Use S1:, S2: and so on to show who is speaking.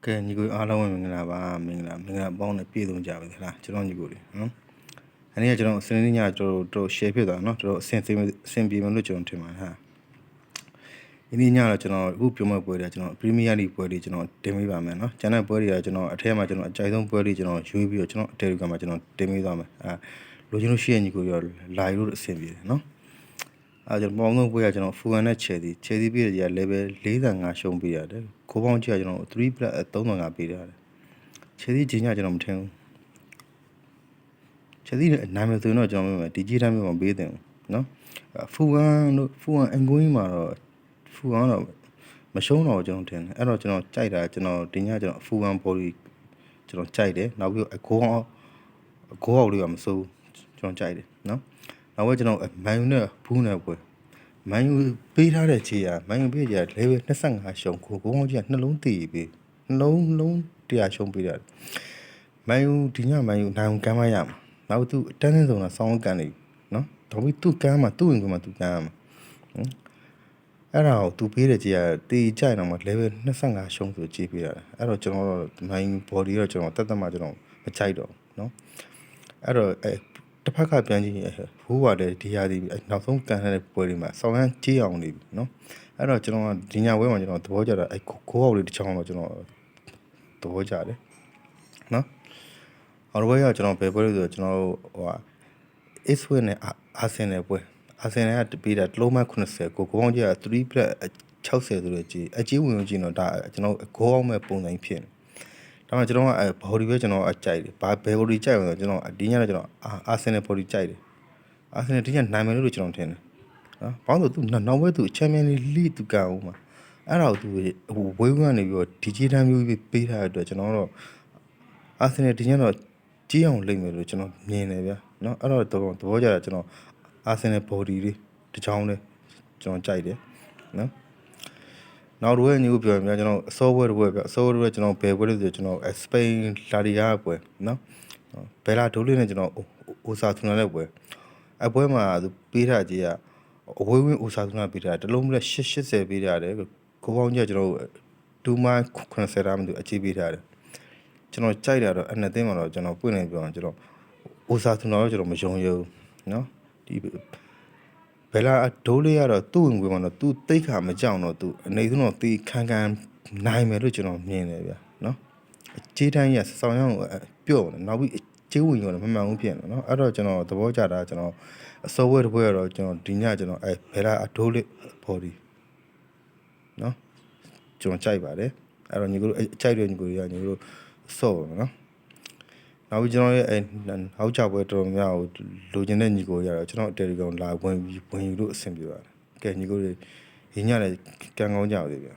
S1: ကဲညီကိုအားလုံးပဲမင်္ဂလာပါမင်္ဂလာပေါင်းနဲ့ပြည့်စုံကြပါစေလားကျွန်တော်ညီကိုတွေနော်အဲ့ဒီကကျွန်တော်စနေနေ့ညကျွန်တော်တို့ share ဖြစ်သွားနော်ကျွန်တော်အဆင်ပြေမယ်လို့ကျွန်တော်ထင်ပါတယ်ဟာဒီနေ့ညတော့ကျွန်တော်အခုပြောမဲ့ပွဲတွေကျွန်တော် Premier League ပွဲတွေကျွန်တော်တင်ပေးပါမယ်နော်ကျန်တဲ့ပွဲတွေကကျွန်တော်အထက်မှာကျွန်တော်အကြိုက်ဆုံးပွဲတွေကျွန်တော်ရွေးပြီးတော့ကျွန်တော်အ Telegram မှာကျွန်တော်တင်ပေးသွားမယ်လိုချင်လို့ရှိရင်ညီကိုရော live လို့အဆင်ပြေတယ်နော်ကျွန်တော်ပေါင်းဆုံးပွဲကကျွန်တော် Fulham နဲ့ Chelsea ပြီးရ level 45ရှုံးပေးရတယ်ကိုပေါင်းကြီးကကျွန်တော်3 plus 35ပေးရတယ် Chelsea ဂျင်းညကျွန်တော်မထင်ဘူး Chelsea နာမည်ဆိုရင်တော့ကျွန်တော်ဒီကြီးတန်းမျိုးမပေးသင့်ဘူးနော် Fulham အင်ကိုင်းမှာတော့ Fulham တော့မရှုံးတော့ကျွန်တော်ထင်တယ်အဲ့တော့ကျွန်တော်ကြိုက်တာကျွန်တော်ဒီညကျွန်တော် Fulham body ကျွန်တော်ကြိုက်တယ်နောက်ပြီးအကိုအောက်လေးကမစိုးကျွန်တော်ကြိုက်တယ်နော်နောက်ကျွန်တော် Man U နဲ့ဘူးနဲ့ပွဲ Man U ပေးထားတဲ့ခြေရ Man U ပေးကြ level 25ရှုံးကိုကောင်းကြီးကနှလုံးတည်ပြီးနှလုံးတရားရှုံးပေးတယ် Man U ဒီည Man U နိုင်ကမ်းမရမှာနောက်သူအတန်းနဲ့ဆုံးတာဆောင်းကန်နေနော်ဒါပြီးသူကမ်းမှာသူ့ဝင်ကမှာသူကမ်းမှာအဲ့ဒါကိုသူပေးတဲ့ခြေရတီးကြိုက်တော့မှ level 25ရှုံးဆိုကြည့်ပေးရတယ်အဲ့တော့ကျွန်တော်တို့ Man U body တော့ကျွန်တော်တတ်မှကျွန်တော်မကြိုက်တော့နော်အဲ့တော့တစ်ဖက်ကပြန်ကြည့်ရင်ဘူးပါတယ်ဒီဟာဒီနောက်ဆုံးကန်တဲ့ပွဲတွေမှာဆောင်းရမ်းကြေးအောင်နေပြီနော်အဲ့တော့ကျွန်တော်ဒီညဝဲမှာကျွန်တော်သဘောကျတာခိုးအောက်လေးတစ်ချောင်းတော့ကျွန်တော်သဘောကျတယ်နော်အော်ဘယ်ကကျွန်တော်ဘယ်ပွဲလို့ဆိုကျွန်တော်ဟိုIpswichနဲ့ArsenalပွဲArsenalကပေးတာတလုံးမှ80ကိုကောင်းကြီးက3 plus 60ဆိုတော့ကြည့်အကြီးဝင်ကြည့်တော့ဒါကျွန်တော်ဂိုးအောင်မဲ့ပုံစံဖြစ်နေဒါမှကျွန်တော်ကဘော်ဒီပဲကျွန်တော်အကြိုက်တယ်ဘာဘယ်ဘော်ဒီကြိုက်အောင်ဆိုကျွန်တော်ဒီညတော့ကျွန်တော်အာဆင်နယ်ဘော်ဒီကြိုက်တယ်အာဆင်နယ်ဒီညနိုင်မယ်လို့ကျွန်တော်ထင်တယ်နော်ဘာလို့သူနောက်ဘက်သူချန်ပီယံလိသူကအောင်မှာအဲ့ဒါကိုသူဝေးဝန်းကနေပြီးတော့ဒီကြီးတန်းမျိုးပေးထားတဲ့အတွက်ကျွန်တော်တော့အာဆင်နယ်ဒီညတော့ကြီးအောင်လိမ့်မယ်လို့ကျွန်တော်မြင်တယ်ဗျာနော်အဲ့တော့သဘောကျတာကျွန်တော်အာဆင်နယ်ဘော်ဒီလေးတစ်ချောင်းလေးကျွန်တော်ကြိုက်တယ်နော်နောက်တော့ညို့ပြောရင်ကျွန်တော်အစောပွဲတစ်ပွဲပြအစောပွဲကျွန်တော်ဘယ်ပွဲလို့ဆိုကျွန်တော်စပိန်လာလီဂါပွဲနော်ဘယ်လာဒိုးလေးနဲ့ကျွန်တော်အိုဆာဆူနာနဲ့ပွဲအပွဲမှာသူပေးထားကြီးကအဝေးဝင်းအိုဆာဆူနာပေးထားတလုံးမလဲ80ပေးထားတယ်ကိုပေါင်းကြီးကကျွန်တော်2မိုင်90ရာမတူအချိပေးထားတယ်ကျွန်တော်ကြိုက်တာတော့အနှစ်သိန်းမှာတော့ကျွန်တော်ပွင့်နေပြောအောင်ကျွန်တော်အိုဆာဆူနာတော့ကျွန်တော်မယုံရဘူးနော်ဒီဘယ်လာဒိုးလေးကတော့သူ့ဝင်ခွေမှာတော့သူတိတ်ခါမကြောက်တော့သူအနေဆုံးတော့တီးခန်းနိုင်မယ်လို့ကျွန်တော်မြင်တယ်ဗျာနော်ကြေးတိုင်းရဆောင်းရအောင်ပြော့တယ်နောက်ပြီးကြေးဝင်ရောမမှန်ဘူးဖြစ်နေနော်အဲ့တော့ကျွန်တော်သဘောကျတာကျွန်တော်အစောဝဲတစ်ပွဲတော့ကျွန်တော်ဒီညကျွန်တော်ဘယ်လာဒိုးလေးဘော်ဒီနော်ကျွန်တော်ကြိုက်ပါတယ်အဲ့တော့ညီကိုကြိုက်တဲ့ညီကိုတွေကညီကိုစော့ပါမယ်နော်နောက်ပြီးကျွန်တော်ရဲ့နောက်ချပွဲတော်များကိုလိုချင်တဲ့ညီကိုရတော့ကျွန်တော် Telegram လာဝင်ယူလို့အဆင်ပြေပါတယ်ကဲညီကိုတွေရင်းညလည်းကံကောင်းကြပါစေဗျာ